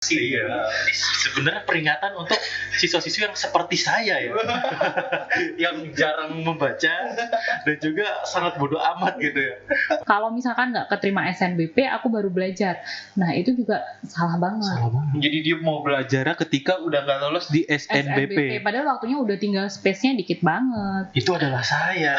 Iya, ini sebenarnya peringatan untuk siswa-siswi yang seperti saya ya, yang jarang membaca dan juga sangat bodoh amat gitu ya. Kalau misalkan nggak keterima SNBP, aku baru belajar. Nah itu juga salah banget. Jadi dia mau belajar ketika udah nggak lolos di SNBP. Padahal waktunya udah tinggal space-nya dikit banget. Itu adalah saya.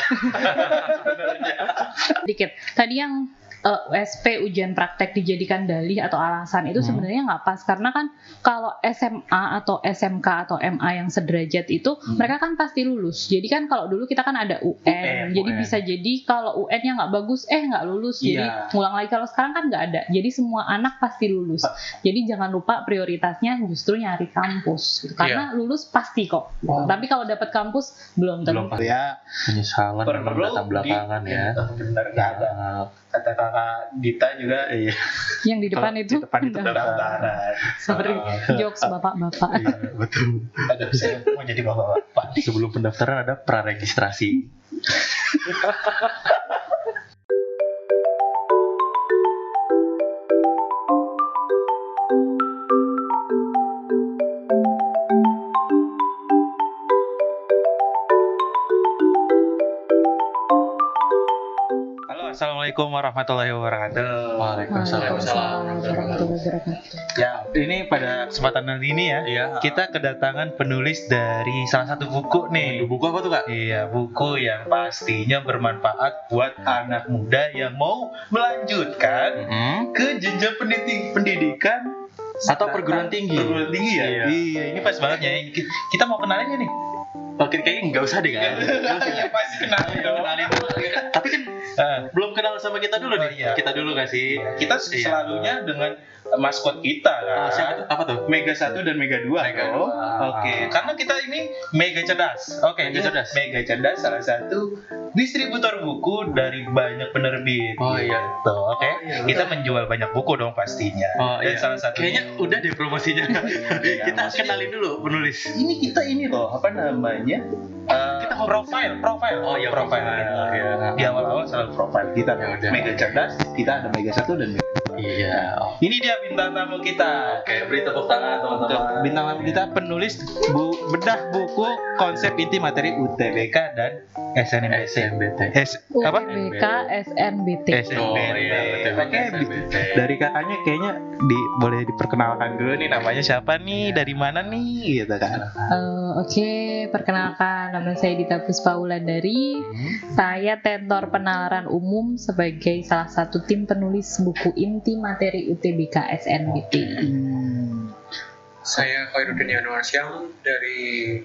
Dikit. Tadi yang USP ujian praktek dijadikan dalih atau alasan itu sebenarnya nggak pas, karena kan kalau SMA atau SMK atau MA yang sederajat itu mereka kan pasti lulus. Jadi kan kalau dulu kita kan ada UN, jadi bisa jadi kalau UN-nya nggak bagus nggak lulus, jadi ngulang lagi. Kalau sekarang kan nggak ada, jadi semua anak pasti lulus. Jadi jangan lupa prioritasnya justru nyari kampus gitu. Karena lulus pasti kok. Tapi kalau dapat kampus belum tentu. Ya Penyesalan memang datang belakangan ya. Benar nggak ada. Kata kakak Dita juga Yang di depan itu pendaftaran. seperti jokes bapak-bapak. Iya, betul. Ada saya mau jadi bapak-bapak. Sebelum pendaftaran ada praregistrasi. Assalamualaikum warahmatullahi wabarakatuh. Waalaikumsalam. Warahmatullahi wabarakatuh. Ya, ini pada kesempatan kali ini kita kedatangan penulis dari salah satu buku nih. Buku apa tuh, Kak? Iya, buku yang pastinya bermanfaat buat anak muda yang mau melanjutkan ke jenjang pendidikan Atau perguruan tinggi. Perguruan tinggi ya? Iya, ini pas banget ya. Kita mau kenalinnya nih. Oke, kayaknya nggak usah deh kan. Ya pasti kenalin dong. Tapi kan belum kenal sama kita dulu nih. Iya. Kita dulu gak sih? Kita selalunya dengan maskot kita kan. Siapa tuh? Apa tuh? Mega 1 dan Mega 2. Mega 2. Oke, karena kita ini mega cerdas. Oke, Mega cerdas. Mega cerdas salah satu distributor buku dari banyak penerbit. Oh, iya. Gitu. Oke. Kita menjual banyak buku dong pastinya. Oh, Dan iya. salah satu Kayaknya udah deh promosinya. Kita maksudnya- kenalin dulu penulis. ini kita ini loh, apa namanya? Kita profile. Oh, iya, profile. Iya. Di awal-awal selalu profile kita. Ya udah. Mega cerdas, kita ada Mega 1 dan Mega 2. Iya. Ini dia bintang tamu kita. Oke, beri tepuk tangan teman-teman. Bintang tamu kita penulis bedah buku konsep inti materi UTBK dan SNMPT. SNBT. Apa? UTBK SNBT. SNBT. Oh, iya, Oke, SNBT. dari kakaknya kayaknya boleh diperkenalkan dulu nih, namanya siapa nih, dari mana nih, gitu kan? Oke, perkenalkan, nama saya Dita Puspa Wulandari. Saya tentor penalaran umum sebagai salah satu tim penulis buku inti materi UTBK SNBT. Saya Khairuddin Yanuarsyam dari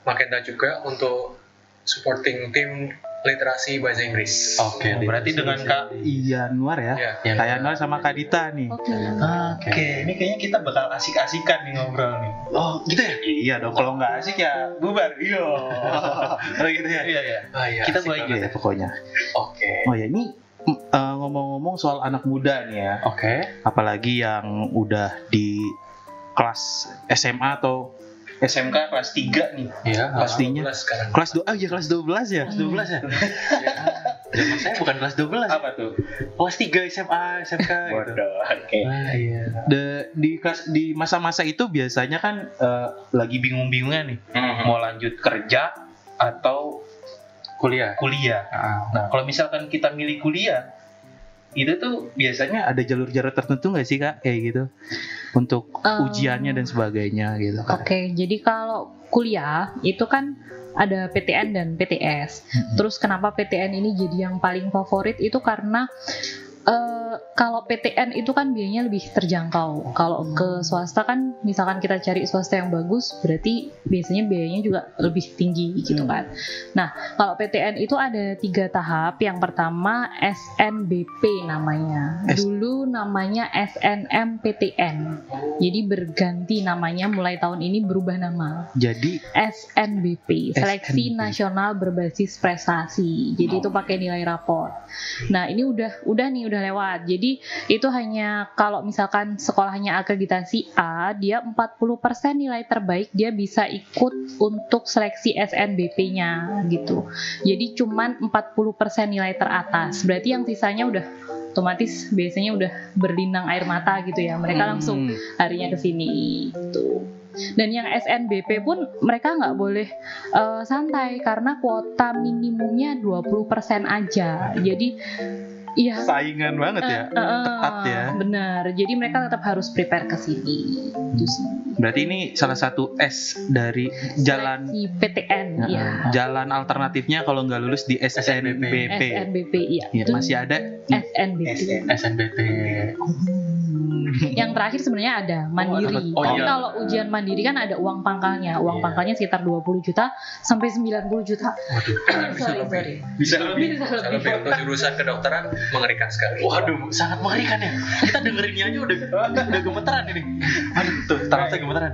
Makenta juga untuk supporting tim literasi bahasa Inggris. Oke, Berarti dengan Kak Yanuar ya? Ya. Kak Yanuar sama Kak Dita nih. Oke, ini kayaknya kita bakal asik-asikan nih ngobrol nih. Oh, gitu ya? Iya dong, kalau nggak asik ya bubar. Iya. Oh, gitu ya? Iya, iya. Ah, ya, Kita asik mulai banget. gitu ya pokoknya. Oke. Oh ya, ini ngomong-ngomong soal anak muda nih ya. Oke. Apalagi yang udah di kelas SMA atau SMK kelas 3 nih. Iya. Pastinya. 12 sekarang. Kelas 2, iya kelas 12 ya. Kelas 12 ya? Zaman saya bukan kelas 12. Apa tuh? Kelas 3 SMA, SMK gitu. Oke. Ah, iya. Di masa-masa itu biasanya kan lagi bingung-bingungnya nih, mau lanjut kerja atau Kuliah. kuliah. Nah, kalau misalkan kita milih kuliah, itu tuh biasanya ada jalur-jalur tertentu nggak sih, Kak, kayak gitu, untuk ujiannya dan sebagainya gitu, Kak? Oke, jadi kalau kuliah itu kan ada PTN dan PTS. Terus kenapa PTN ini jadi yang paling favorit itu karena kalau PTN itu kan biayanya lebih terjangkau. Kalau ke swasta kan, misalkan kita cari swasta yang bagus, berarti biasanya biayanya juga lebih tinggi gitu kan. Nah, kalau PTN itu ada 3 tahap. Yang pertama SNBP namanya. Dulu namanya SNMPTN. Jadi berganti namanya mulai tahun ini, berubah nama. Jadi SNBP, Seleksi SNBP. Nasional Berbasis Prestasi. Jadi itu pakai nilai raport. Nah, ini udah lewat. Jadi itu hanya kalau misalkan sekolahnya akreditasi A, dia 40% nilai terbaik dia bisa ikut untuk seleksi SNBP-nya gitu. Jadi cuman 40% nilai teratas. Berarti yang sisanya udah otomatis biasanya udah berlinang air mata gitu ya. Mereka langsung larinya ke sini gitu. Dan yang SNBP pun mereka nggak boleh santai karena kuota minimumnya 20% aja. Jadi iya, Saingan banget ya, ketat ya. Benar. Jadi mereka tetap harus prepare ke sini. Itu sih. Berarti ini salah satu S dari jalan Seleksi PTN, ya. jalan alternatifnya kalau nggak lulus di SNBP. SNBP, iya. Ya, Itu masih ada SNBP. SNBP. Yang terakhir sebenarnya ada mandiri. Oh, Tapi iya. kalau ujian mandiri kan ada uang pangkalnya. Uang pangkalnya sekitar 20 juta sampai 90 juta. Sorry. Bisa lebih. Bisa Kalau lebih. untuk jurusan kedokteran mengerikan sekali. Waduh, sangat mengerikan ya. Kita dengerinnya aja udah gemeteran ini. Aduh, tuh tangan saya gemeteran.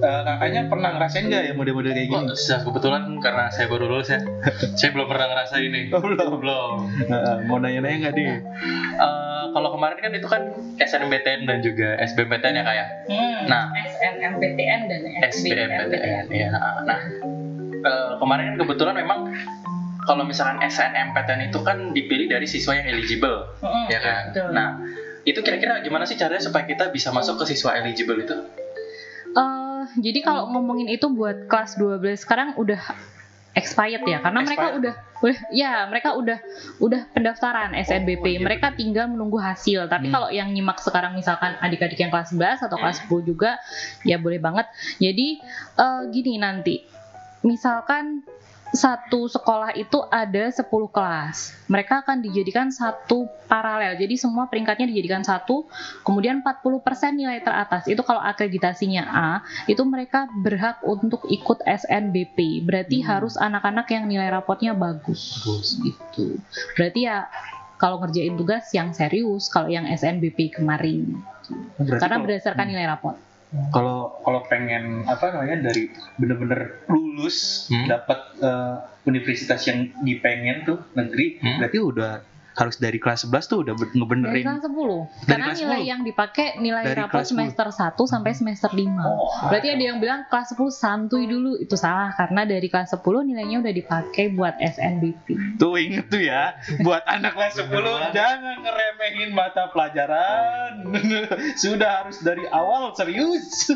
kakaknya pernah ngerasain nggak ya model-model kayak gini? Kebetulan karena saya baru lulus ya, saya belum pernah ngerasain ini. Belum. Mau nanya-nanya nggak dia? Kalau kemarin kan itu kan SNMPTN dan juga SBMPTN ya kayak. Nah, SNMPTN dan SBMPTN ya. Nah, kemarin kan kebetulan memang kalau misalkan SNMPTN itu kan dipilih dari siswa yang eligible, ya kan. Betul. Nah, itu kira-kira gimana sih caranya supaya kita bisa masuk ke siswa eligible itu? Jadi kalau ngomongin itu buat kelas 12 sekarang udah expired ya, karena mereka udah pendaftaran SNBP. Mereka tinggal menunggu hasil. Tapi kalau yang nyimak sekarang misalkan adik-adik yang kelas 11 atau kelas 10 juga ya boleh banget. Jadi gini nanti misalkan satu sekolah itu ada 10 kelas. Mereka akan dijadikan satu paralel. Jadi semua peringkatnya dijadikan satu, kemudian 40% nilai teratas. Itu kalau akreditasinya A, itu mereka berhak untuk ikut SNBP. Berarti harus anak-anak yang nilai rapotnya bagus. Gitu. Berarti ya kalau ngerjain tugas yang serius, kalau yang SNBP kemarin. Karena berdasarkan nilai rapot. Kalau pengen dari bener-bener lulus dapat universitas yang dipengen tuh negeri, berarti udah harus dari kelas 11 tuh udah ngebenerin. Dari kelas 10. Dari Karena kelas nilai 10. yang dipakai nilai Dari rapot kelas 10. semester 1 sampai semester 5. Berarti ada yang bilang kelas 10 santuy dulu. Itu salah, karena dari kelas 10 nilainya udah dipakai buat SNBP. Tuh inget tuh ya, buat anak kelas 10 jangan ngeremehin mata pelajaran. Sudah harus dari awal serius.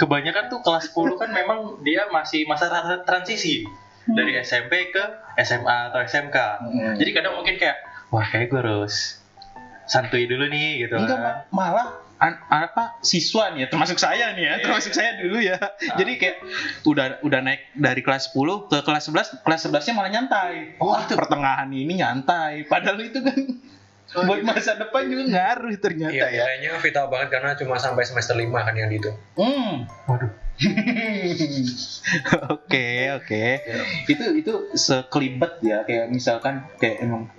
Kebanyakan tuh kelas 10 kan memang dia masih masa transisi dari SMP ke SMA atau SMK. Jadi kadang mungkin kayak, wah kayak gue harus santuy dulu nih gitu Enggak, kan. malah siswa nih ya, termasuk saya nih ya, termasuk saya dulu ya. Jadi kayak udah naik dari kelas 10 ke kelas 11, kelas 11-nya malah nyantai. Pertengahan ini nyantai. Padahal itu kan buat masa depan juga ngaruh ternyata Iya, ya. nilainya vital banget karena cuma sampai semester 5 kan yang dihitung. Waduh. Oke. Itu sekelibat ya, kayak misalkan kayak emang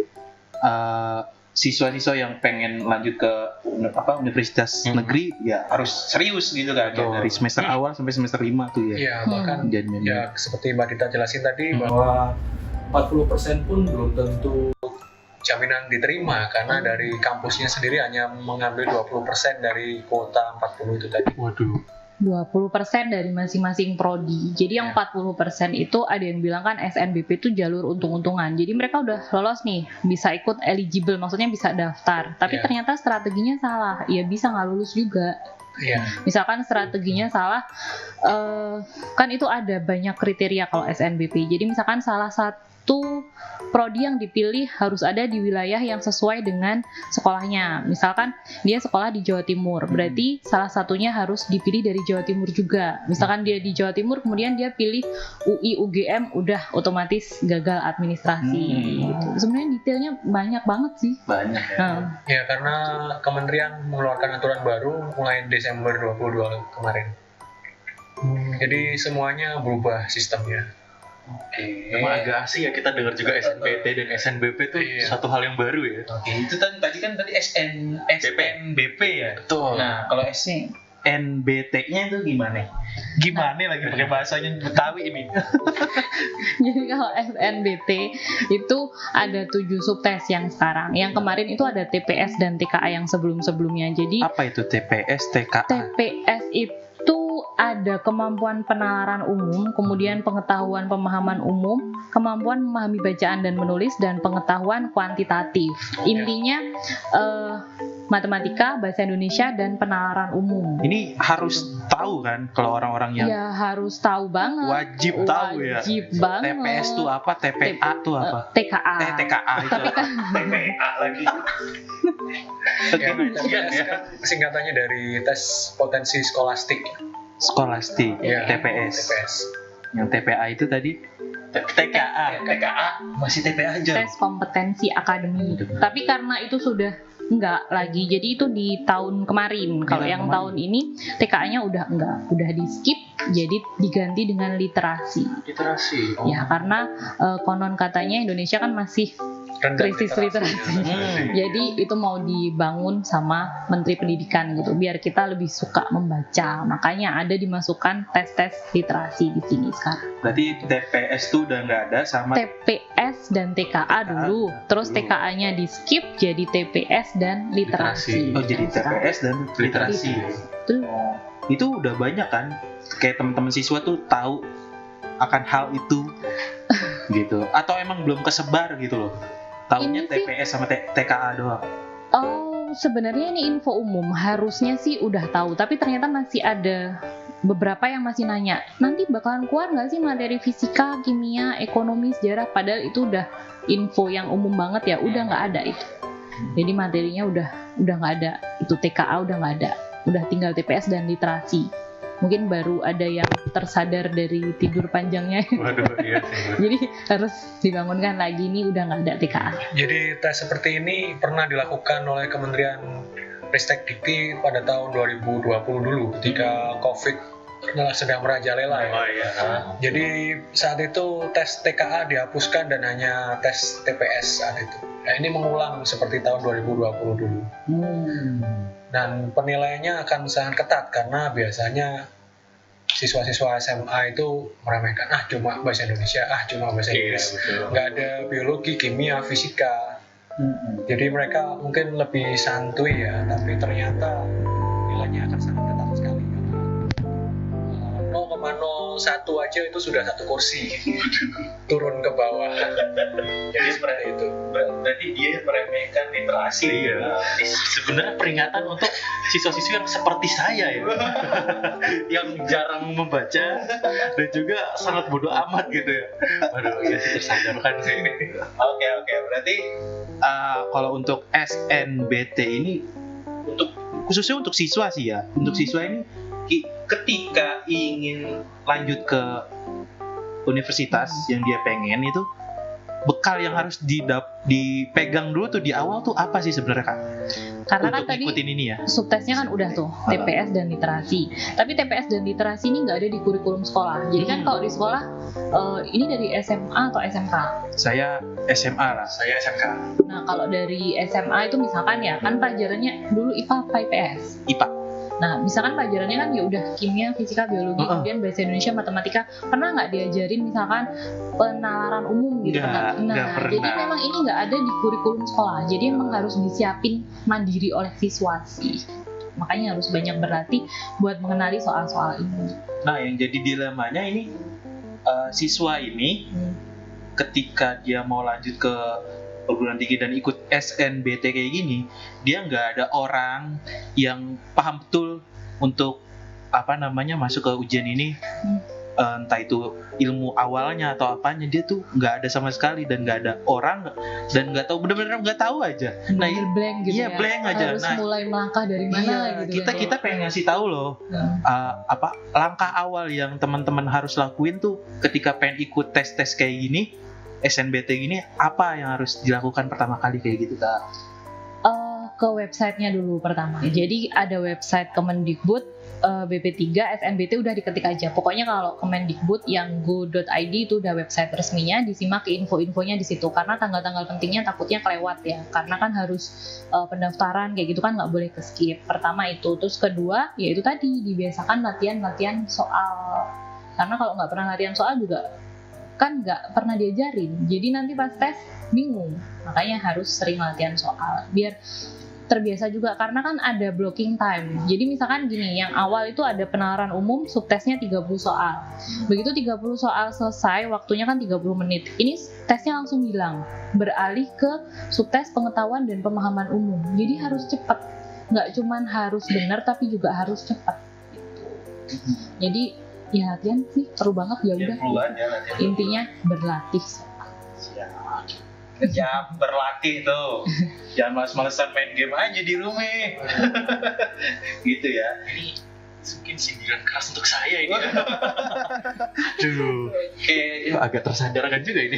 siswa-siswa yang pengen lanjut ke universitas negeri ya harus serius gitu kan ya, dari semester awal sampai semester 5 tuh ya. Iya, bahkan Jadinya. ya seperti Mbak Dita jelasin tadi bahwa 40% pun belum tentu jaminan diterima karena dari kampusnya sendiri hanya mengambil 20% dari kuota 40 itu tadi. Waduh. 20% dari masing-masing prodi. Jadi yang 40% itu ada yang bilang kan SNBP itu jalur untung-untungan. Jadi mereka udah lolos nih, bisa ikut eligible, maksudnya bisa daftar. Tapi ternyata strateginya salah, ya bisa nggak lulus juga. Misalkan strateginya salah, kan itu ada banyak kriteria kalau SNBP. Jadi misalkan salah satu prodi yang dipilih harus ada di wilayah yang sesuai dengan sekolahnya. Misalkan dia sekolah di Jawa Timur, berarti salah satunya harus dipilih dari Jawa Timur juga. Misalkan dia di Jawa Timur, kemudian dia pilih UI, UGM, udah otomatis gagal administrasi. Gitu. Sebenarnya detailnya banyak banget sih. Banyak ya. Ya, karena Kementerian mengeluarkan aturan baru mulai Desember 22 kemarin. Jadi semuanya berubah sistemnya. Oke. Memang agak asing ya kita dengar juga SNPT dan SNBP itu satu hal yang baru ya. Oke, itu tadi SNBP ya. Betul. Nah, kalau SNBT-nya itu gimana? Gimana lagi pakai bahasanya Betawi ini? Jadi kalau SNBT itu ada 7 subtes yang sekarang. Yang kemarin itu ada TPS dan TKA yang sebelum-sebelumnya. Jadi apa itu TPS, TKA? TPS itu ada kemampuan penalaran umum, kemudian pengetahuan pemahaman umum, kemampuan memahami bacaan dan menulis, dan pengetahuan kuantitatif. Intinya matematika, bahasa Indonesia, dan penalaran umum. Ini harus tahu kan kalau orang-orang yang Ya harus tahu banget. wajib tahu ya. Wajib banget. TPS tuh apa? TPA tuh apa? TKA. TKA itu Tapi apa? kan TPA lagi. Ya, TPS kan singkatannya dari tes potensi skolastik. Skolastik, Ya, TPS. TPS. Yang TPA itu tadi TKA masih TPA aja. tes kompetensi akademik. Tapi karena itu sudah enggak lagi, jadi itu di tahun kemarin. Kalau yang tahun ini TKA-nya udah enggak, udah di skip, jadi diganti dengan literasi. Literasi. Ya karena konon katanya Indonesia kan masih Rendah krisis literasi. Jadi itu mau dibangun sama Menteri Pendidikan gitu, biar kita lebih suka membaca. Makanya ada dimasukkan tes-tes literasi di sini sekarang. berarti TPS tuh udah nggak ada sama TPS dan TKA dulu, terus TKA-nya di skip jadi TPS dan literasi. oh jadi TPS dan literasi. Itu Itu udah banyak kan, kayak teman-teman siswa tuh tahu akan hal itu gitu, atau emang belum kesebar gitu loh, taunya Ini sih- TPS sama TKA doang. Oh, sebenarnya ini info umum, harusnya sih udah tahu, tapi ternyata masih ada beberapa yang masih nanya, nanti bakalan keluar nggak sih materi fisika, kimia, ekonomi, sejarah, padahal itu udah info yang umum banget ya, udah nggak ada itu. Jadi materinya udah nggak ada, itu TKA udah nggak ada, udah tinggal TPS dan literasi. Mungkin baru ada yang tersadar dari tidur panjangnya. Waduh, iya sih. Jadi harus dibangunkan lagi, nih udah nggak ada TKA. Jadi tes seperti ini pernah dilakukan oleh Kementerian Ristek Dikti pada tahun 2020 dulu ketika COVID sedang merajalela ya. Oh iya. Jadi saat itu tes TKA dihapuskan dan hanya tes TPS saat itu. Nah, ini mengulang seperti tahun 2020 dulu. Dan penilaiannya akan sangat ketat karena biasanya siswa-siswa SMA itu meremehkan, cuma bahasa Indonesia, cuma bahasa Iya, Inggris, betul. nggak ada biologi, kimia, fisika. Jadi mereka mungkin lebih santuy ya, tapi ternyata nilainya akan sangat ketat sekali. 0,01 aja itu sudah satu kursi turun ke bawah. Jadi seperti itu. Berarti dia meremehkan literasi. Iya. Ini sebenarnya peringatan untuk siswa-siswi yang seperti saya ya, yang jarang membaca dan juga sangat bodoh amat gitu ya. Waduh, iya sih tersadarkan sih. Oke, berarti kalau untuk SNBT ini untuk khususnya untuk siswa sih ya. Untuk siswa ini ketika ingin lanjut ke universitas yang dia pengen itu, bekal yang harus dipegang dulu tuh di awal tuh apa sih sebenarnya Kak? Karena kan Untuk tadi ngikutin ini ya. subtesnya kan udah tuh TPS dan literasi. Tapi TPS dan literasi ini nggak ada di kurikulum sekolah. Jadi kan kalau di sekolah ini dari SMA atau SMK. Saya SMA lah. Saya SMK. Nah kalau dari SMA itu misalkan ya kan pelajarannya dulu IPA apa IPS. IPA. Nah misalkan pelajarannya kan ya udah kimia, fisika, biologi, kemudian bahasa Indonesia, matematika. Pernah nggak diajarin misalkan penalaran umum gitu? Nggak pernah. Jadi memang ini nggak ada di kurikulum sekolah. Jadi emang harus disiapin mandiri oleh siswa sih. Makanya harus banyak berlatih buat mengenali soal-soal ini. Nah, yang jadi dilemanya ini siswa ini ketika dia mau lanjut ke perguruan tinggi dan ikut SNBT kayak gini, dia nggak ada orang yang paham betul untuk masuk ke ujian ini. Entah itu ilmu awalnya atau apanya, dia tuh nggak ada sama sekali dan nggak ada orang dan nggak tahu, benar-benar nggak tahu aja. Nah, blank gitu iya, ya. blank aja. Harus Nah, mulai melangkah dari mana iya, gitu. kita pengen ngasih tahu loh langkah awal yang teman-teman harus lakuin tuh ketika pengen ikut tes kayak gini, SNBT gini, apa yang harus dilakukan pertama kali kayak gitu Kak? Ke websitenya dulu pertama. Jadi ada website Kemendikbud, BP3, SNBT udah diketik aja. Pokoknya kalau Kemendikbud yang go.id itu udah website resminya, disimak info-infonya di situ. Karena tanggal-tanggal pentingnya takutnya kelewat ya. Karena kan harus pendaftaran kayak gitu kan nggak boleh ke skip. Pertama itu. Terus kedua, yaitu tadi dibiasakan latihan soal. Karena kalau nggak pernah latihan soal juga kan nggak pernah diajarin, jadi nanti pas tes bingung. Makanya harus sering latihan soal biar terbiasa juga karena kan ada blocking time. Jadi misalkan gini, yang awal itu ada penalaran umum, subtesnya 30 soal. Begitu 30 soal selesai, waktunya kan 30 menit. Ini tesnya langsung hilang, beralih ke subtes pengetahuan dan pemahaman umum. Jadi harus cepat, nggak cuman harus benar tapi juga harus cepat. Jadi ya latihan sih perlu banget ya udah. Intinya berlatih. Ya berlatih tuh, jangan males-malesan main game aja di rumah. Gitu ya. Ini mungkin sindiran keras untuk saya ini. Duh, kayak agak tersadarkan juga ini.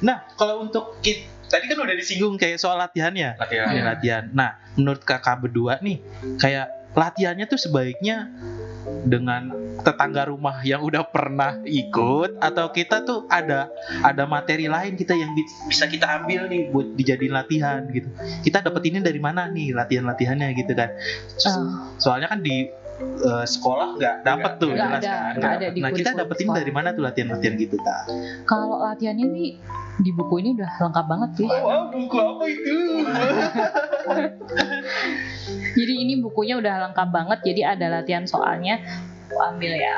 Nah, kalau untuk tadi kan udah disinggung kayak soal latihannya. Latihan. Nah, menurut kakak berdua nih, kayak latihannya tuh sebaiknya dengan tetangga rumah yang udah pernah ikut, atau kita tuh ada materi lain kita yang bisa kita ambil nih buat dijadiin latihan gitu. Kita dapetinnya dari mana nih latihannya gitu kan? Soalnya kan di sekolah nggak dapet tuh jelas kan. Nah, kita dapetin dari mana tuh latihan gitu Kak? Kalau latihannya sih di buku ini udah lengkap banget sih. Buku apa itu? Jadi ini bukunya udah lengkap banget. Jadi ada latihan soalnya. Aku ambil ya.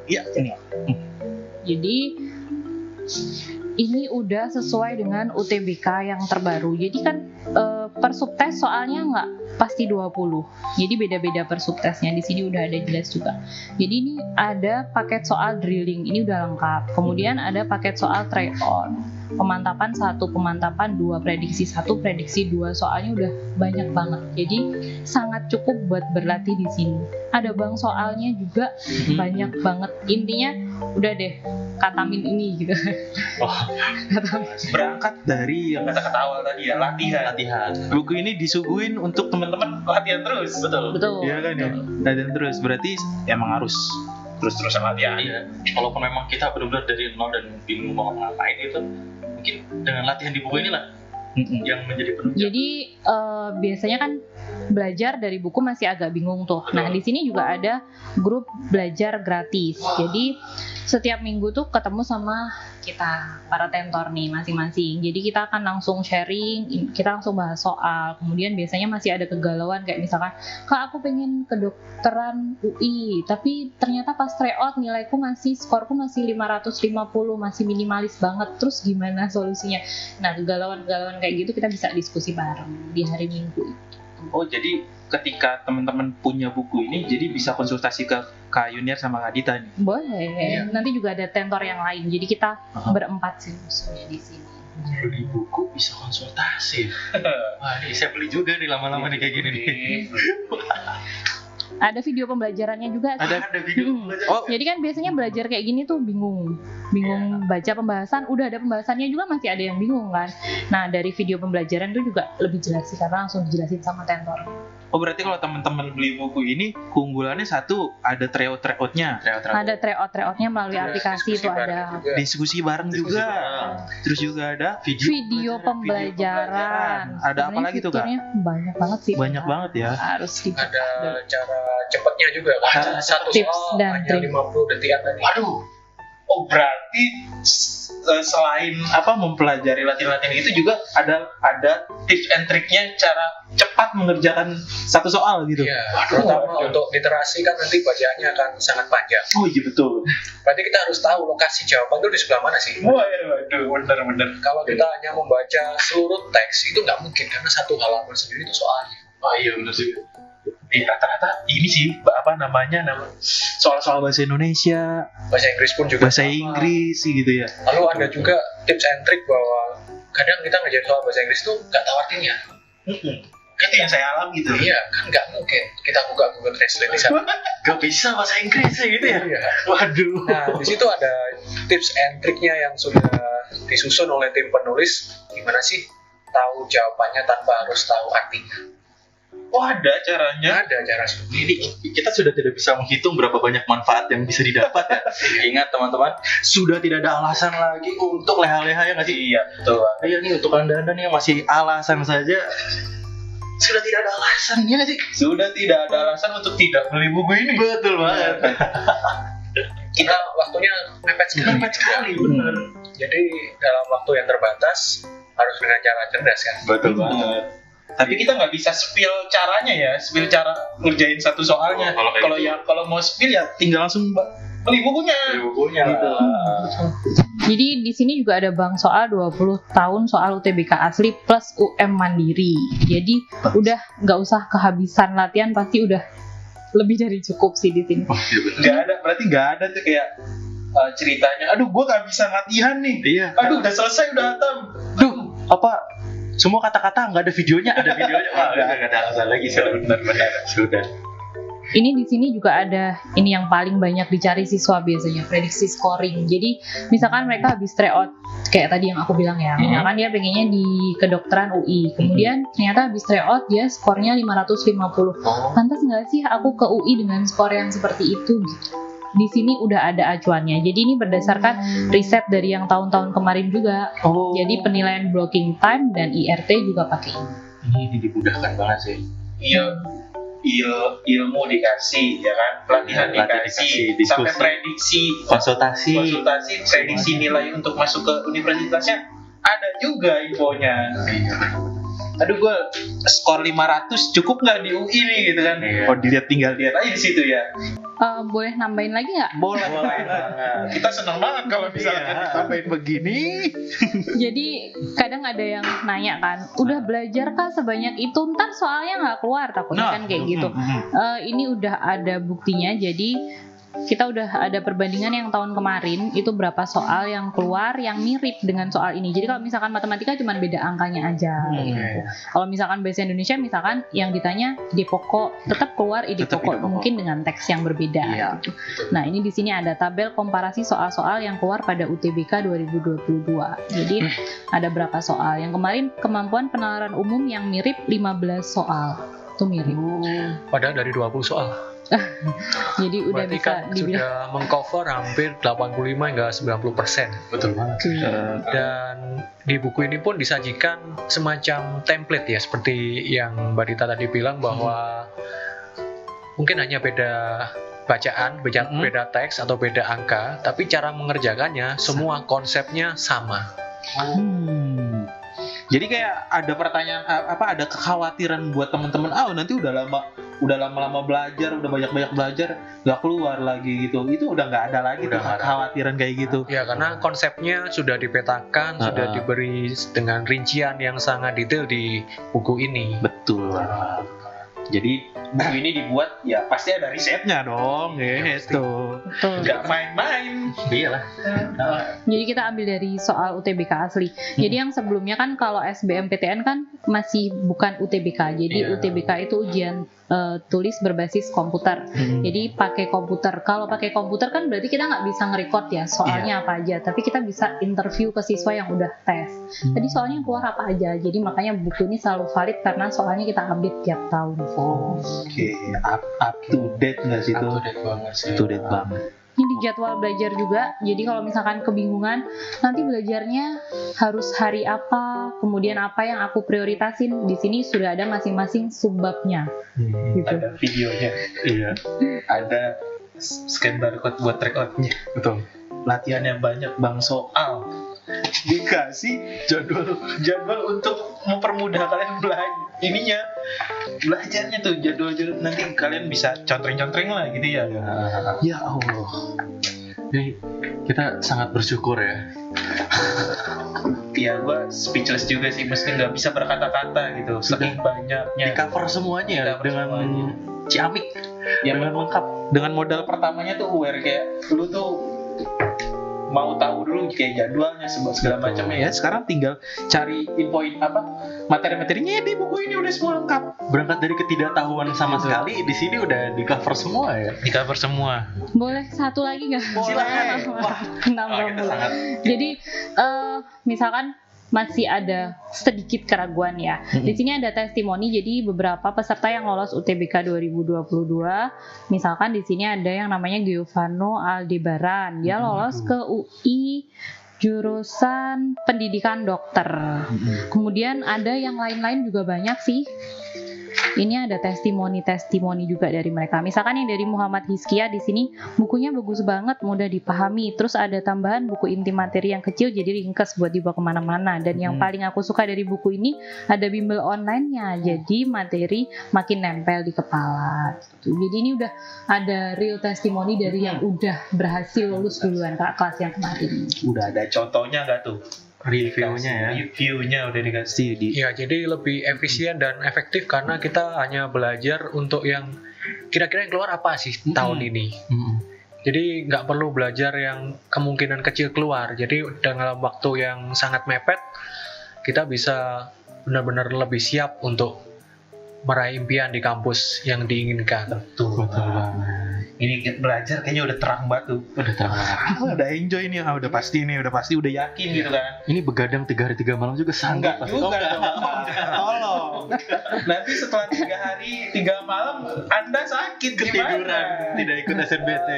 Iya, ini. Jadi ini udah sesuai dengan UTBK yang terbaru. Jadi kan per subtes soalnya nggak pasti 20. Jadi beda-beda per subtesnya. Di sini udah ada jelas juga. Jadi ini ada paket soal drilling, ini udah lengkap. Kemudian ada paket soal try on. Pemantapan 1, pemantapan 2, prediksi 1, prediksi 2. Soalnya udah banyak banget. Jadi sangat cukup buat berlatih di sini. Ada bank soalnya juga banyak banget. Intinya udah deh katamin ini gitu. Berangkat dari yang kata-kata awal tadi ya, latihan. Buku ini disuguhin untuk teman-teman latihan terus. Betul. Iya kan ya, latihan terus. Berarti emang harus terus-terusan latihan. Iya. Walaupun memang kita benar-benar dari nol dan bingung mau ngapain itu, mungkin dengan latihan di buku inilah yang menjadi penunjang. Jadi biasanya kan belajar dari buku masih agak bingung tuh. Nah, di sini juga ada grup belajar gratis. Jadi setiap minggu tuh ketemu sama kita para tentor nih masing-masing. Jadi kita akan langsung sharing, kita langsung bahas soal. Kemudian biasanya masih ada kegalauan kayak misalkan, "Kak, aku pengen kedokteran UI, tapi ternyata pas tryout nilaiku skorku masih 550, masih minimalis banget. Terus gimana solusinya?" Nah, kegalauan-kegalauan kayak gitu kita bisa diskusi bareng di hari Minggu. Oh, jadi ketika teman-teman punya buku ini, jadi bisa konsultasi ke Kak Yuniar sama Kak Dita nih? Boleh. Nanti juga ada tentor yang lain. Jadi kita berempat sih musuhnya di sini. Beli buku bisa konsultasi. Wah, ini saya beli juga nih lama-lama nih kayak gini nih. Ada video pembelajarannya juga. Ada video pembelajaran. Oh, Jadi kan biasanya belajar kayak gini tuh bingung baca pembahasan, udah ada pembahasannya juga masih ada yang bingung kan. Nah, dari video pembelajaran itu juga lebih jelas sih karena langsung dijelasin sama tentor. Oh, berarti kalau teman-teman beli buku ini keunggulannya satu, ada tryout-tryoutnya. Ada tryout-tryoutnya melalui aplikasi itu ada. Diskusi bareng juga. Terus juga ada Video pembelajaran. Ada apa lagi tuh, Kak? Fiturnya banyak banget sih. Banyak banget ya. Harus Ada cara cepatnya juga kan. Satu Tips soal dan hanya trik. 50 detikan tadi. Waduh. Oh, berarti selain mempelajari latihan-latihan itu juga ada tips and triknya cara cepat mengerjakan satu soal gitu. Iya, terutama untuk literasi kan nanti bacaannya akan sangat panjang. Oh iya betul. Berarti kita harus tahu lokasi jawaban itu di sebelah mana sih. Waduh, bener. Kalau kita hanya membaca seluruh teks itu nggak mungkin karena satu halaman sendiri itu soalnya. Oh iya bener sih. Rata-rata ini sih soal-soal bahasa Indonesia, Bahasa Inggris pun juga. bahasa Inggris sih gitu ya. Lalu ada juga tips and trick bahwa kadang kita ngerjain soal bahasa Inggris tuh nggak tahu artinya. Itu yang saya alami gitu. Iya, kan nggak mungkin kita buka Google Translate di sana. Gak bisa bahasa Inggris gitu ya. Iya. Waduh. Nah, di situ ada tips and triknya yang sudah disusun oleh tim penulis. Gimana sih tahu jawabannya tanpa harus tahu artinya? Oh ada caranya. Ada cara seperti Ini kita sudah tidak bisa menghitung berapa banyak manfaat yang bisa didapat ya. Ingat teman-teman, sudah tidak ada alasan lagi untuk leha-leha ya nggak sih? Iya betul. Iya nih untuk anda nih yang masih alasan saja, sudah tidak ada alasan ya nggak sih? Sudah tidak ada alasan untuk tidak beli buku ini. Betul banget. kita waktunya mepet sekali. Bener. Jadi dalam waktu yang terbatas harus dengan cara cerdas kan. Betul banget. Tapi kita nggak bisa spill caranya ya, spill cara ngerjain satu soalnya. Kalau mau spill ya tinggal langsung beli bukunya. Gitu. Jadi di sini juga ada bank soal 20 tahun soal UTBK asli plus UM mandiri. Jadi udah nggak usah kehabisan latihan, pasti udah lebih dari cukup sih di sini. Berarti nggak ada tuh kayak ceritanya. Aduh, gue nggak bisa latihan nih. Iya. Aduh, udah selesai, udah hatam. Semua kata-kata nggak ada videonya, ada videonya. Nggak ada alasan lagi, benar-benar sudah. Ini di sini juga ada ini yang paling banyak dicari siswa biasanya, prediksi scoring. Jadi misalkan mereka habis tryout kayak tadi yang aku bilang ya, misalkan dia pengennya di kedokteran UI, kemudian ternyata habis tryout dia skornya 550. Pantas nggak sih aku ke UI dengan skor yang seperti itu gitu. Di sini udah ada acuannya. Jadi ini berdasarkan riset dari yang tahun-tahun kemarin juga. Jadi penilaian blocking time dan IRT juga pakai ini. Ini dimudahkan banget sih. Iya, ilmu dikasih, ya kan? Pelatihan dikasih, sampai prediksi, konsultasi, prediksi nilai untuk masuk ke universitasnya ada juga infonya. Aduh, gue skor 500 cukup nggak di UI nih gitu kan? Tinggal lihat aja di situ ya. Boleh nambahin lagi nggak? Boleh. Kita senang banget kalau misalnya ditambahin begini. Jadi kadang ada yang nanya kan, udah belajar kah sebanyak itu? Ntar soalnya nggak keluar, takutnya kan kayak gitu. Ini udah ada buktinya. Jadi kita udah ada perbandingan yang tahun kemarin itu berapa soal yang keluar yang mirip dengan soal ini. Jadi kalau misalkan matematika cuma beda angkanya aja. Gitu. Kalau misalkan bahasa Indonesia misalkan yang ditanya ide pokok tetap keluar ide pokok mungkin dengan teks yang berbeda. Gitu. Nah ini di sini ada tabel komparasi soal-soal yang keluar pada UTBK 2022. Jadi ada berapa soal. Yang kemarin kemampuan penalaran umum yang mirip 15 soal. Itu mirip. Padahal dari 20 soal. Jadi udah berarti bisa kan dibilang sudah mengcover hampir 85 hingga 90%. Betul banget. Dan di buku ini pun disajikan semacam template ya, seperti yang Mbak Dita tadi bilang bahwa mungkin hanya beda bacaan, beda teks atau beda angka, tapi cara mengerjakannya semua konsepnya sama. Jadi kayak ada pertanyaan ada kekhawatiran buat teman-teman, nanti udah lama-lama belajar, udah banyak belajar, nggak keluar lagi gitu. Itu udah nggak ada lagi tuh kekhawatiran kayak gitu. Ya karena konsepnya sudah dipetakan, sudah diberi dengan rincian yang sangat detail di buku ini. Betul. Jadi buku ini dibuat ya pasti ada risetnya dong, gitu. Nggak main-main. Iyalah. Jadi kita ambil dari soal UTBK asli. Jadi yang sebelumnya kan kalau SBMPTN kan masih bukan UTBK. Jadi UTBK itu ujian tulis berbasis komputer. Jadi pakai komputer. Kalau pakai komputer kan berarti kita nggak bisa nge-record ya soalnya apa aja. Tapi kita bisa interview ke siswa yang udah tes. Tadi soalnya keluar apa aja. Jadi makanya buku ini selalu valid karena soalnya kita update tiap tahun. Oke, up to date nggak sih itu? Up to date banget. Ini di jadwal belajar juga. Jadi kalau misalkan kebingungan, nanti belajarnya harus hari apa, kemudian apa yang aku prioritasin. Di sini sudah ada masing-masing subbabnya. Gitu. Ada videonya. Iya. Ada scan barcode buat track out-nya. Betul. Latihannya banyak, bang, soal. Dikasih jadwal untuk mempermudah kalian belajarnya tuh jadwal nanti kalian bisa contreng lah gitu ya. Ya Allah. Jadi kita sangat bersyukur ya. Ya gue speechless juga sih, mesti nggak bisa berkata-kata gitu. Saking banyaknya. Di cover semuanya dengan ciamik. Ya dengan lengkap. Dengan modal pertamanya tuh aware kayak lu tuh mau tahu dulu kayak jadwalnya segala macamnya ya. Sekarang tinggal cari infoin materi-materinya di buku ini udah semua lengkap. Berangkat dari ketidaktahuan sama sekali, di sini udah di cover semua ya. Di cover semua. Boleh satu lagi nggak? Silakan. Jadi misalkan masih ada sedikit keraguan ya. Di sini ada testimoni, jadi beberapa peserta yang lolos UTBK 2022, misalkan di sini ada yang namanya Giovanno Aldebaran, dia lolos ke UI jurusan pendidikan dokter. Kemudian ada yang lain-lain juga banyak sih. ini ada testimoni juga dari mereka. Misalkan yang dari Muhammad Hizkia di sini bukunya bagus banget, mudah dipahami. Terus ada tambahan buku inti materi yang kecil jadi ringkas buat dibawa kemana-mana. Dan yang paling aku suka dari buku ini ada bimbel online-nya, jadi materi makin nempel di kepala. Gitu. Jadi ini udah ada real testimoni dari yang udah berhasil lulus duluan Kak, kelas yang kemarin. Udah ada contohnya nggak tuh? Reviewnya ya. Reviewnya udah dikasih di. Ya, jadi lebih efisien dan efektif karena kita hanya belajar untuk yang kira-kira yang keluar apa sih tahun ini. Jadi nggak perlu belajar yang kemungkinan kecil keluar. Jadi dalam waktu yang sangat mepet, kita bisa benar-benar lebih siap untuk meraih impian di kampus yang diinginkan. Betul banget. Ini belajar kayaknya udah terang banget tuh. Udah terang banget. Udah enjoy nih, udah pasti udah yakin gitu kan. Ini begadang 3 hari 3 malam juga sanggup. Enggak juga dong. Tolong. Nanti setelah 3 hari 3 malam Anda sakit Ketiduran, tidak ikut SNBT.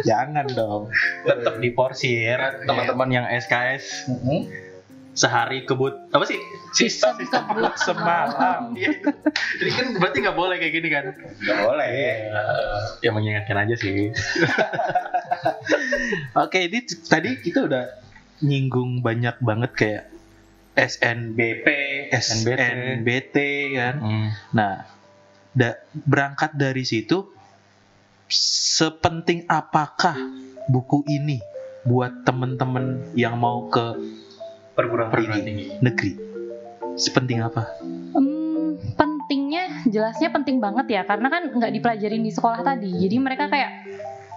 Jangan dong. Tetap diporsir. Teman-teman yang SKS sehari kebut apa sih? Sistem kebut semalam. Iya itu. Jadi kan berarti nggak boleh kayak gini kan? Nggak boleh. Ya mengingatkan aja sih. Oke, ini tadi kita udah nyinggung banyak banget kayak SNBP, SNBT kan. Nah, berangkat dari situ, sepenting apakah buku ini buat temen-temen yang mau ke perguruan tinggi negeri? Sepenting apa? Pentingnya jelasnya penting banget ya, karena kan nggak dipelajarin di sekolah tadi. Jadi mereka kayak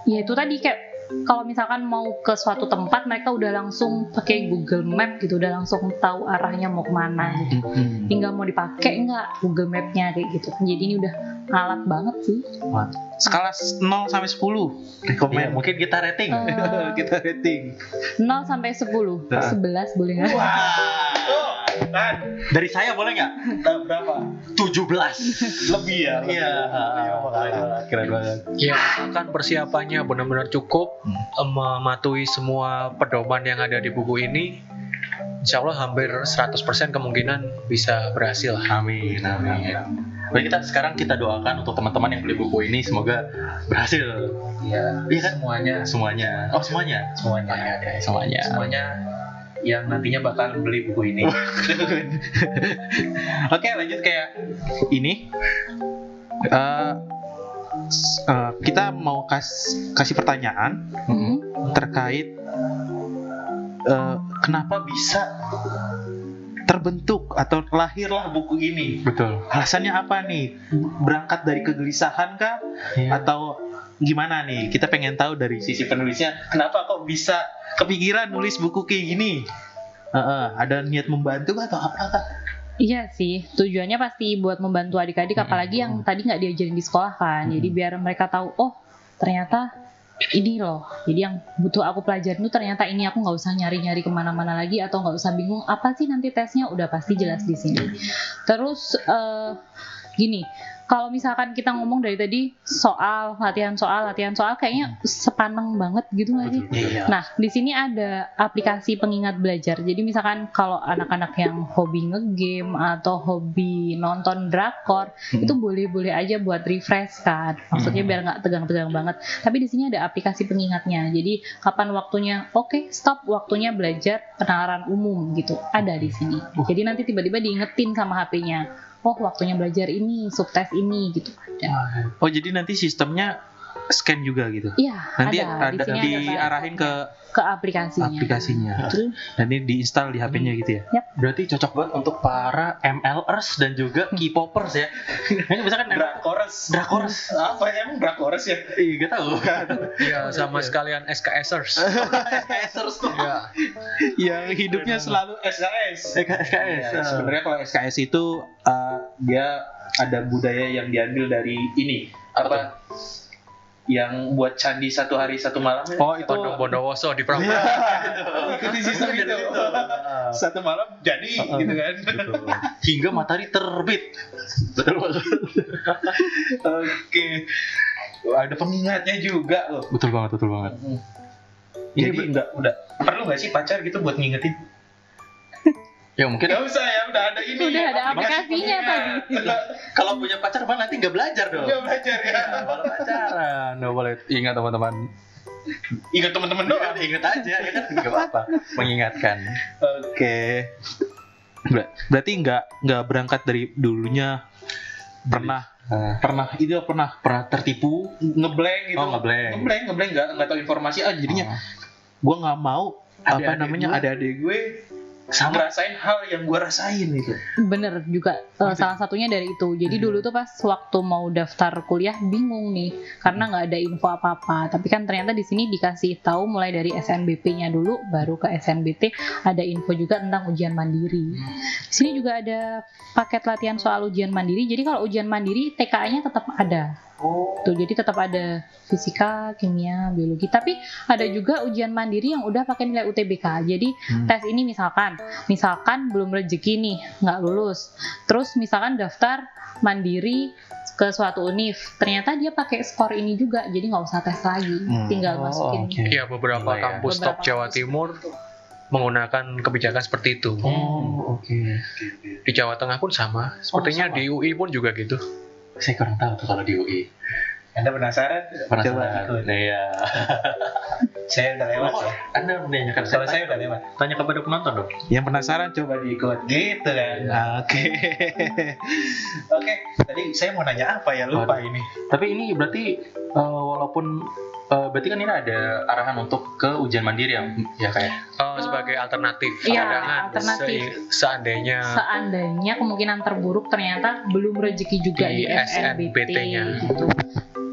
ya itu tadi, kayak kalau misalkan mau ke suatu tempat mereka udah langsung pakai Google Map gitu, udah langsung tahu arahnya mau kemana gitu. Tinggal mau dipakai nggak Google Map-nya kayak gitu. Jadi ini udah alat banget sih. Skala 0 sampai 10 rekomen. Ya, mungkin kita rating. Kita rating 0 sampai 10. 11 boleh nggak? Kan. Dari saya boleh nggak? Berapa? 17. Lebih ya? Iya. Keren banget. Ya, akan persiapannya benar-benar cukup, mematuhi semua pedoman yang ada di buku ini. Insya Allah hampir 100% kemungkinan bisa berhasil. Amin. Baik, sekarang kita doakan untuk teman-teman yang beli buku ini semoga berhasil. Iya kan? Semuanya. Oh, semuanya. Semuanya yang nantinya bakal beli buku ini. Oke, lanjut kayak ini. Kita mau kasih pertanyaan terkait kenapa bisa terbentuk atau lahirlah buku ini. Betul. Alasannya apa nih? Berangkat dari kegelisahan kah? Atau gimana nih? Kita pengen tahu dari sisi penulisnya, kenapa kok bisa kepikiran nulis buku kayak gini? Ada niat membantu atau apakah? Iya sih, tujuannya pasti buat membantu adik-adik, apalagi yang tadi nggak diajarin di sekolah kan. Jadi biar mereka tahu, oh ternyata ini loh. Jadi yang butuh aku pelajarin itu ternyata ini, aku nggak usah nyari-nyari kemana-mana lagi atau nggak usah bingung apa sih nanti tesnya, udah pasti jelas di sini. Terus gini, kalau misalkan kita ngomong dari tadi soal latihan soal kayaknya sepaneng banget gitu nggak sih? Iya. Nah di sini ada aplikasi pengingat belajar. Jadi misalkan kalau anak-anak yang hobi ngegame atau hobi nonton drakor, itu boleh-boleh aja buat refresh kan. Maksudnya biar nggak tegang-tegang banget. Tapi di sini ada aplikasi pengingatnya. Jadi kapan waktunya? Oke, stop, waktunya belajar penalaran umum gitu. Ada di sini. Jadi nanti tiba-tiba diingetin sama HP-nya. Oh, waktunya belajar ini, subtes ini gitu ada. Oh, jadi nanti sistemnya scan juga gitu? Iya, nanti ada. Di sini diarahin ke aplikasinya. Betul. Dan ini diinstal di HP-nya gitu ya? Yap. Berarti cocok banget untuk para MLers dan juga K-popers ya. Ini misalkan Drakores. Apa ya, emang Drakores ya? Iya, gak tahu. Ya, sama sekalian SKSers. SKSers tuh. Ya. Yang hidupnya selalu SKS. SKS. Ya, sebenarnya kalau SKS itu dia ada budaya yang diambil dari ini. Apa? Yang buat candi 1 hari 1 malam ya? Oh, itu Bondowoso di Prambanan. Ikuti sistem itu. 1 malam jadi gitu kan. Betul. Hingga matahari terbit. Betul banget. Oke. Ada pengingatnya juga loh. Betul banget. Jadi udah perlu nggak sih pacar gitu buat ngingetin? Ya mungkin Gak usah ya, udah ada ini. Udah ada aplikasinya tadi. kalau punya pacar mah nanti nggak belajar dong. Gak belajar ya. Kalau pacaran, nggak boleh ingat teman-teman. Ingat teman-teman Iya, doang. ingat aja, ya kan nggak apa-apa. Mengingatkan. Oke. Berarti nggak berangkat dari dulunya pernah pernah tertipu, ngeblank gitu. Oh, ngeblank. nggak tahu informasi jadinya gue nggak mau adik-adik gue Sama. ngerasain hal yang gue rasain gitu. Bener juga, salah satunya dari itu. Jadi dulu tuh pas waktu mau daftar kuliah bingung nih karena nggak ada info apa-apa. Tapi kan ternyata di sini dikasih tahu mulai dari SNBP-nya dulu, baru ke SNBT ada info juga tentang ujian mandiri. Di sini juga ada paket latihan soal ujian mandiri. Jadi kalau ujian mandiri TKA-nya tetap ada. Tuh, jadi tetap ada fisika, kimia, biologi. Tapi ada juga ujian mandiri yang udah pakai nilai UTBK. Jadi tes ini misalkan belum rezeki nih, nggak lulus. Terus misalkan daftar mandiri ke suatu univ, ternyata dia pakai skor ini juga. Jadi nggak usah tes lagi, tinggal masukin. oke. Iya, beberapa Iya, ya. kampus Beberapa top Jawa kampus. Timur menggunakan kebijakan seperti itu. Oke. Di Jawa Tengah pun sama. Sepertinya sama. di UI pun juga gitu. Saya kurang tahu tuh kalau di UI. Anda penasaran? Coba ikut. Iya. Saya udah lewat ya. Anda menanyakan Kalau saya udah lewat. tanya kepada penonton dong. Yang penasaran coba diikut gitu kan. Oke. Oke, tadi saya mau nanya apa ya, lupa ini. Tapi ini berarti walaupun berarti kan ini ada arahan untuk ke ujian mandiri ya kayak. Sebagai alternatif Iya, cadangan. alternatif. Seandainya Seandainya kemungkinan terburuk ternyata belum rezeki juga Di di SNBT SNBT-nya. gitu.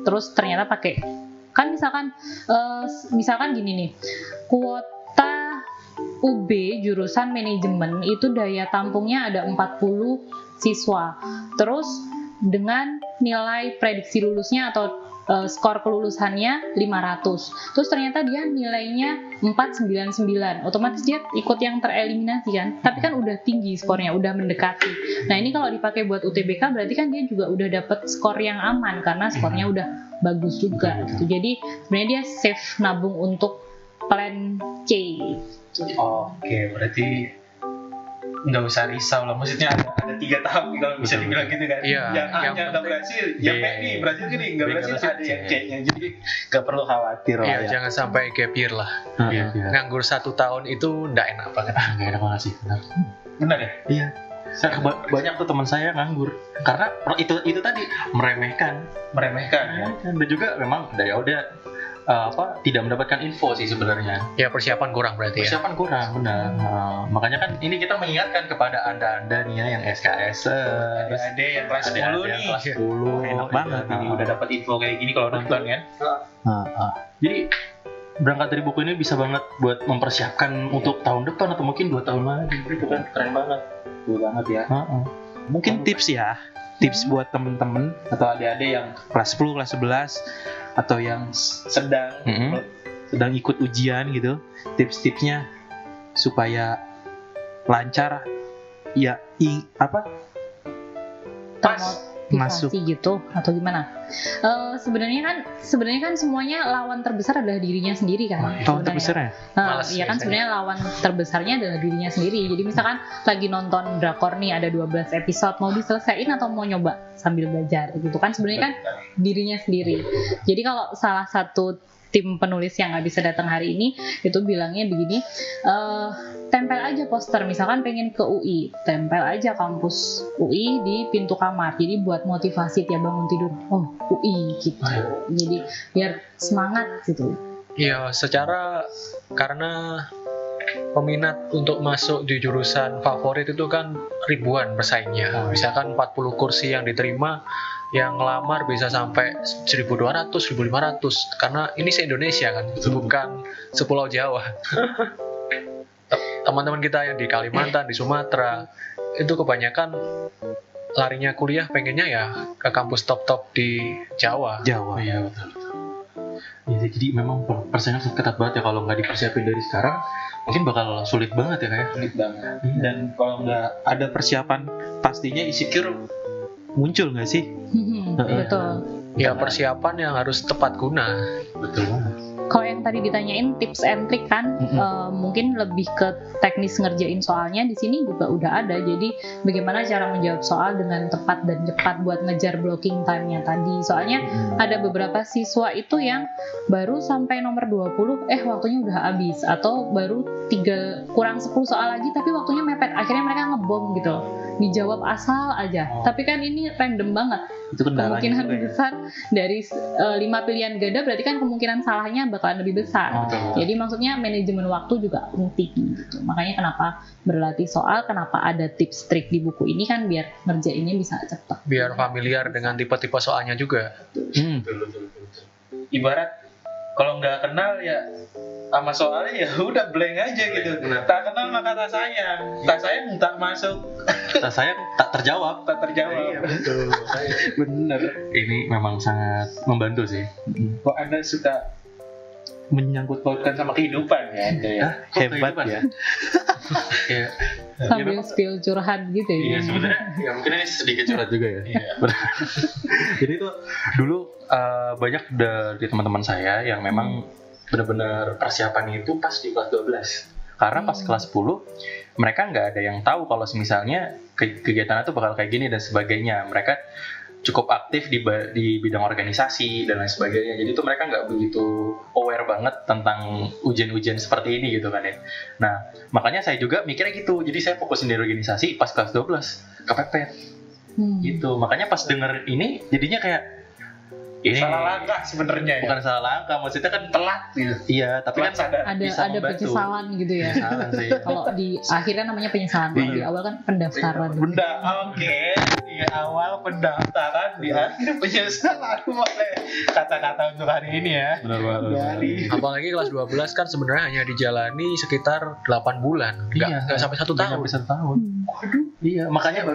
Terus ternyata pakai kan misalkan gini nih, kuota UB jurusan manajemen itu daya tampungnya ada 40 siswa. Terus dengan nilai prediksi lulusnya atau skor kelulusannya 500. Terus ternyata dia nilainya 499. Otomatis dia ikut yang tereliminasi kan. Tapi kan udah tinggi skornya, udah mendekati. Nah, ini kalau dipakai buat UTBK berarti kan dia juga udah dapet skor yang aman karena skornya udah bagus juga gitu. Jadi sebenarnya dia safe nabung untuk plan C. Oke, berarti nggak usah risau lah. Maksudnya ada 3 tahap kalau bisa dibilang gitu kan. Iya, Yang A-nya yang nggak penting- berhasil, yang B nih berhasil gini, nggak B berhasil berhasil, ada yang C. C-nya. Jadi nggak perlu khawatir lah Iya, ya. jangan sampai gap year lah. Iya. Nganggur 1 tahun itu ndak enak banget. Nggak enak banget sih. Benar. Benar ya? Iya. Banyak tuh teman saya nganggur karena itu tadi meremehkan Meremehkan. dan juga memang udah tidak mendapatkan info sih sebenarnya. Ya, persiapan kurang berarti ya. Persiapan kurang benar. Makanya kan ini kita mengingatkan kepada anda nih ya yang SKS Ada yang kelas 10 nih. kelas 10 Enak banget ini udah dapat info kayak gini kalau nonton kan. Jadi berangkat dari buku ini bisa banget buat mempersiapkan untuk tahun depan atau mungkin 2 tahun lagi. Itu kan keren banget. Betul banget ya. Mungkin tips ya, tips buat temen-temen atau adik-adik yang kelas 10, kelas 11 atau yang sedang ikut ujian gitu, tips-tipsnya supaya lancar ya masuk. Motivasi gitu atau gimana? Sebenarnya kan semuanya lawan terbesar adalah dirinya sendiri kan. Tahun sebenarnya. terbesar ya? Malas Iya kan biasanya. sebenarnya lawan terbesarnya adalah dirinya sendiri. Jadi misalkan lagi nonton drakor nih ada 12 episode, mau diselesain atau mau nyoba sambil belajar gitu kan sebenarnya kan dirinya sendiri. Jadi kalau salah satu tim penulis yang nggak bisa datang hari ini itu bilangnya begini, tempel aja poster, misalkan pengen ke UI, tempel aja kampus UI di pintu kamar, jadi buat motivasi tiap bangun tidur, oh UI gitu, jadi biar semangat gitu. Iya, karena peminat untuk masuk di jurusan favorit itu kan ribuan bersaingnya. Misalkan 40 kursi yang diterima, yang ngelamar bisa sampai 1.200, 1.500 karena ini se-Indonesia kan, bukan sepulau Jawa. Teman-teman kita yang di Kalimantan, di Sumatera itu kebanyakan larinya kuliah pengennya ya ke kampus top-top di Jawa. Iya betul. Ya, jadi memang persaingan ketat banget ya, kalau nggak dipersiapin dari sekarang mungkin bakal sulit banget ya kayak. Sulit banget. Dan kalau nggak ada persiapan, pastinya insecure muncul nggak sih? Betul. Ya persiapan yang harus tepat guna. Betul banget. kalau yang tadi ditanyain tips and trick kan, mungkin lebih ke teknis ngerjain soalnya. Di sini juga udah ada. Jadi bagaimana cara menjawab soal dengan tepat dan cepat buat ngejar blocking time-nya tadi. Soalnya ada beberapa siswa itu yang baru sampai nomor 20 waktunya udah habis, atau baru kurang 10 soal lagi tapi waktunya mepet. Akhirnya mereka ngebom gitu. Dijawab asal aja. Tapi kan ini random banget. Itu Kemungkinan besar dari 5 pilihan ganda, berarti kan kemungkinan salahnya bakalan lebih besar. Jadi maksudnya manajemen waktu juga penting gitu. Makanya kenapa berlatih soal, kenapa ada tips trik di buku ini kan biar ngerjainnya bisa cepat. Biar familiar dengan tipe-tipe soalnya juga. Betul. Ibarat kalau nggak kenal ya sama soalnya ya udah blank aja gitu. Tak kenal maka tak sayang. Tak sayang tak masuk. Tak sayang tak terjawab. Iya, betul. Bener. Ini memang sangat membantu sih. Kok Anda suka menyangkut pautkan sama kehidupan ya Anda ya? Hebat ya. Iya. Sambil spill curhat gitu ya. Iya sebenarnya ya mungkin ini sedikit curhat juga ya. Iya. Jadi tuh dulu banyak dari teman-teman saya yang memang benar-benar persiapan itu pas di kelas 12. Karena pas kelas 10 mereka nggak ada yang tahu kalau misalnya kegiatan itu bakal kayak gini dan sebagainya. Mereka cukup aktif di bidang organisasi dan lain sebagainya. Jadi tuh mereka nggak begitu aware banget tentang ujian-ujian seperti ini gitu kan ya. Nah, makanya saya juga mikirnya gitu. Jadi saya fokusin di organisasi pas kelas 12 kepepet. Gitu. Makanya pas denger ini jadinya kayak ini Salah langkah sebenarnya ya. bukan salah langkah, maksudnya kan telat gitu. Iya, tapi kan sadar. bisa Ada membantu. penyesalan gitu ya. Penyesalan sih. Kalau di akhirnya namanya penyesalan, kalau di awal kan pendaftaran. Oke. Di awal pendaftaran, di akhir penyesalan. Boleh kata-kata untuk hari ini ya. Benar banget. Dari Apalagi kelas 12 kan sebenarnya hanya dijalani sekitar 8 bulan. Nggak sampai 1 tahun. Sampai 1 tahun. Iya, makanya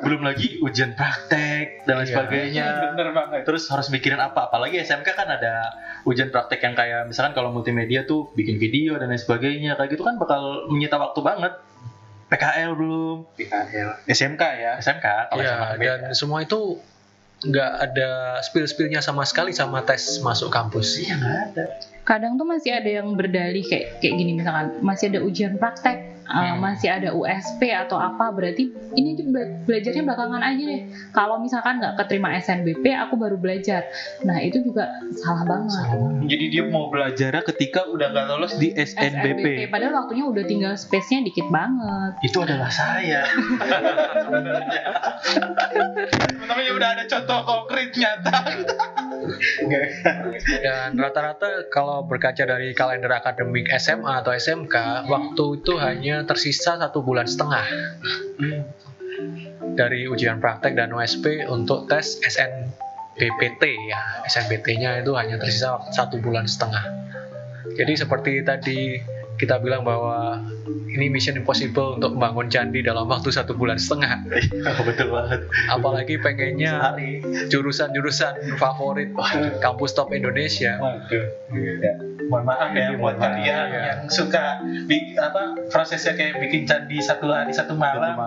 belum lagi ujian praktek dan lain Iya. sebagainya. Bener banget. Terus harus mikirin apa? Apalagi SMK kan ada ujian praktek yang kayak misalkan kalau multimedia tuh bikin video dan lain sebagainya. Kayak gitu kan bakal menyita waktu banget. PKL belum. SMK ya. SMK kalau Iya, SMA beda. dan semua itu nggak ada spill-spillnya sama sekali sama tes masuk kampus. Iya nggak ada. Kadang tuh masih ada yang berdalih kayak gini, misalkan masih ada ujian praktek, masih ada USP atau apa, berarti ini belajarnya belakangan aja deh. Kalau misalkan nggak keterima SNBP, aku baru belajar. Nah itu juga salah banget. Jadi dia mau belajar ketika udah nggak lolos di SNBP. Padahal waktunya udah tinggal space-nya dikit banget. Itu adalah saya. Namanya udah ada contoh konkret nyata. Dan rata-rata kalau berkaca dari kalender akademik SMA atau SMK, waktu itu hanya tersisa 1,5 bulan dari ujian praktek dan USP untuk tes SNBPT ya. SNBT-nya itu hanya tersisa 1,5 bulan. Jadi seperti tadi kita bilang bahwa ini mission impossible untuk membangun candi dalam waktu 1,5 bulan. Betul banget. Apalagi pengennya Sehari. jurusan-jurusan favorit kampus top Indonesia. Waduh. Mohon maaf ya buat kalian yang suka prosesnya kayak bikin candi 1 hari 1 malam.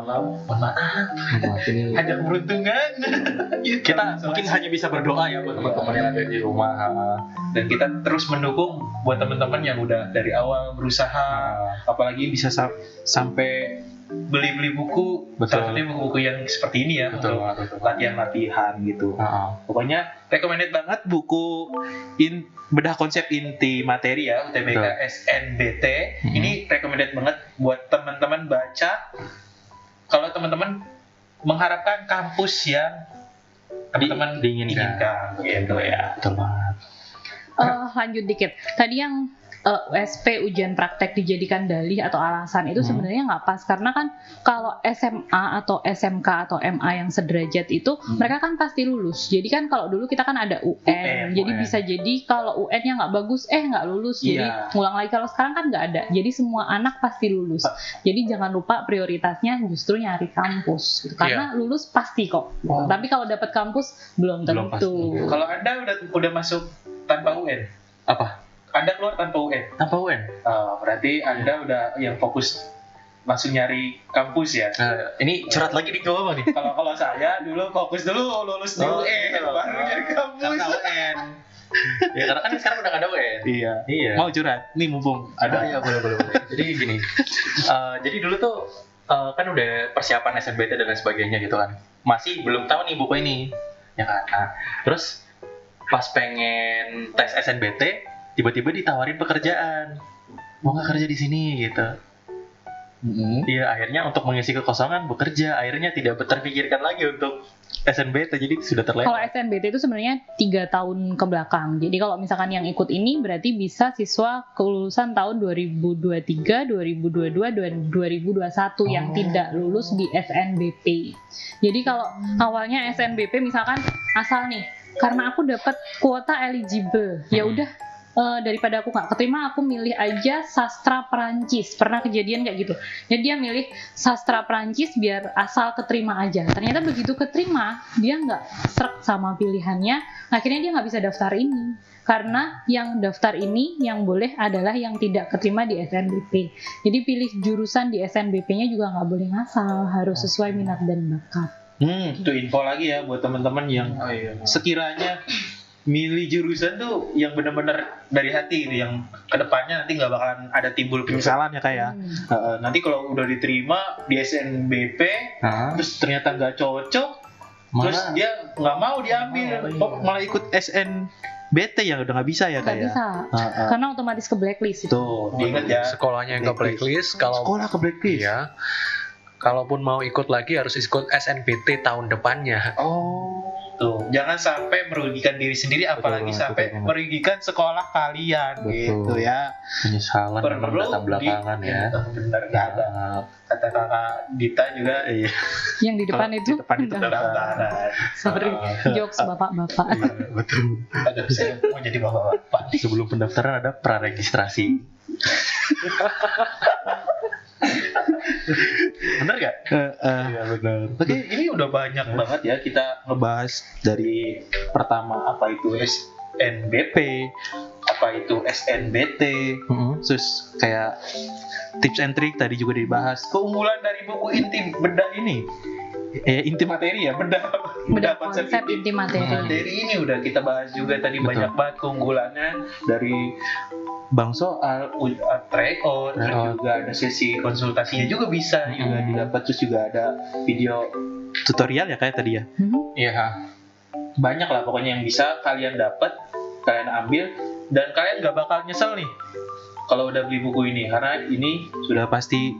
Mohon maaf. Ada keberuntungan. Kita mungkin hanya bisa berdoa ya buat teman-teman yang ada di rumah. Dan kita terus mendukung buat teman-teman yang udah dari awal berusaha, apalagi bisa sampai beli buku. Betul. Salah satunya buku-buku yang seperti ini ya, Betul. untuk latihan-latihan gitu. Pokoknya recommended banget buku bedah konsep inti materi ya, UTBK Betul. SNBT. Ini recommended banget buat teman-teman baca. Kalau teman-teman mengharapkan kampus yang teman-teman diinginkan. gitu ya. Betul banget. Lanjut dikit. Tadi yang USP ujian praktek dijadikan dalih atau alasan itu sebenarnya nggak pas, karena kan kalau SMA atau SMK atau MA yang sederajat itu mereka kan pasti lulus. Jadi kan kalau dulu kita kan ada UN, jadi bisa jadi kalau UN-nya nggak bagus nggak lulus, jadi ngulang lagi. Kalau sekarang kan nggak ada, jadi semua anak pasti lulus. Jadi jangan lupa prioritasnya justru nyari kampus gitu. Karena lulus pasti kok. Tapi kalau dapat kampus belum tentu. Kalau Anda udah masuk tanpa UN, Apa? Anda keluar tanpa UN. Tanpa UN? Berarti Anda udah yang fokus langsung nyari kampus ya. Ini curhat lagi di bawah nih. Kalau saya dulu fokus dulu lulus di UN, baru nyari kampus. Karena UN. Ya karena kan sekarang udah nggak ada UN. Iya. Iya. Mau curhat? Nih mumpung Ada ada. ya boleh. Jadi gini, jadi dulu tuh kan udah persiapan SNBT dan lain sebagainya gitu kan. Masih belum tahu nih buku ini, ya kan. Nah, terus pas pengen tes SNBT, tiba-tiba ditawarin pekerjaan. Mau nggak kerja di sini gitu. Iya, akhirnya untuk mengisi kekosongan bekerja. Akhirnya tidak terpikirkan lagi untuk SNBT, jadi sudah Kalau terlewat. SNBT itu sebenarnya 3 tahun ke belakang. Jadi kalau misalkan yang ikut ini berarti bisa siswa kelulusan tahun 2023, 2022, dan 2021 yang tidak lulus di SNBP. Jadi kalau awalnya SNBP misalkan asal nih, karena aku dapat kuota eligible, ya udah daripada aku nggak keterima, aku milih aja sastra Perancis. Pernah kejadian kayak gitu. Jadi dia milih sastra Perancis biar asal keterima aja. Ternyata begitu keterima, dia nggak srek sama pilihannya. Akhirnya dia nggak bisa daftar ini. Karena yang daftar ini yang boleh adalah yang tidak keterima di SNBP. Jadi pilih jurusan di SNBP-nya juga nggak boleh ngasal, harus sesuai minat dan bakat. Itu info lagi ya buat teman-teman yang sekiranya milih jurusan tuh yang benar-benar dari hati gitu, yang kedepannya nanti nggak bakalan ada timbul penyesalan ya kayak. Nanti kalau udah diterima di SNBP, terus ternyata nggak cocok, terus dia nggak mau diambil, malah ikut SNBT yang udah nggak bisa ya Nggak kayak. bisa, karena otomatis ke blacklist itu. Tuh, diingat ya. Sekolahnya yang ke blacklist, kalau Sekolah ke blacklist. iya, kalaupun mau ikut lagi harus ikut SNBT tahun depannya. Tuh, jangan sampai merugikan diri sendiri, apalagi Betul, sampai betul. merugikan sekolah kalian gitu ya. Penyesalan memang datang belakangan ya. Bener, nggak ada. Kata kakak Dita juga, iya. Yang di depan itu, Di depan itu udah. pendaftaran. Sorry, jokes bapak-bapak. Betul. Aduh, saya mau jadi bapak-bapak. Sebelum pendaftaran ada praregistrasi. Bener gak? Iya benar. Oke, ini udah banyak banget ya kita ngebahas dari pertama apa itu SNBP, apa itu SNBT, terus kayak tips and trick tadi juga dibahas. Keunggulan dari buku inti bedah ini, inti materi ya, bedah konsep inti materi. materi ini udah kita bahas juga tadi. Betul. Banyak banget keunggulannya dari Bang Soal, tryout, dan juga ada sesi konsultasinya juga bisa juga didapat, terus juga ada video tutorial ya kayak tadi ya. Iya, banyak lah pokoknya yang bisa kalian dapat, kalian ambil, dan kalian gak bakal nyesel nih kalau udah beli buku ini, karena ini sudah pasti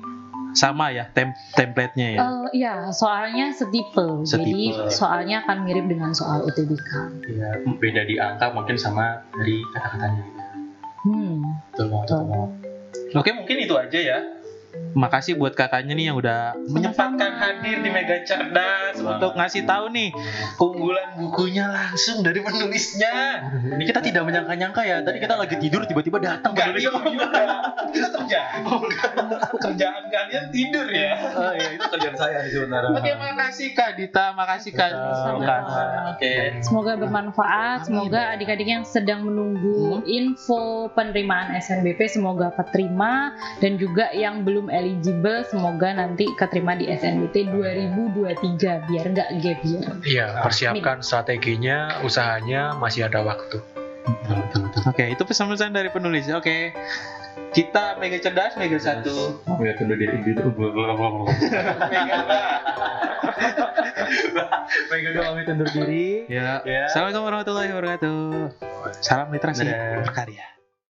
sama ya template-nya ya. Ya, soalnya setipe. Jadi Setipe. soalnya akan mirip dengan soal UTBK. Ya, beda di angka mungkin sama dari kata-katanya gitu. Betul banget. Oke, mungkin itu aja ya. Makasih buat kakaknya nih yang udah menyempatkan hadir di Mega Cerdas untuk ngasih tahu nih keunggulan bukunya langsung dari penulisnya. Ini kita tidak menyangka-nyangka ya. Tadi kita lagi tidur tiba-tiba datang Enggak, penulis. kita kerja. Kerjaan kalian tidur ya. Oh iya, itu kerjaan saya sebenarnya. Oke, makasih Kak Dita, makasih Kak. Sama-sama. Oke. Semoga bermanfaat. Semoga adik-adik yang sedang menunggu info penerimaan SNBP semoga keterima, dan juga yang belum eligible semoga nanti keterima di SNBT 2023 biar nggak gap year. Iya, persiapkan strateginya, usahanya, masih ada waktu. Oke, itu pesan-pesan dari penulis. Oke. Kita Mega Cerdas, Mega 1. Ya, tunda diri dulu. Mega 2. Mega 2 kami undur diri. Ya. Ya. Assalamualaikum warahmatullahi wabarakatuh. Salam literasi Dadah. berkarya.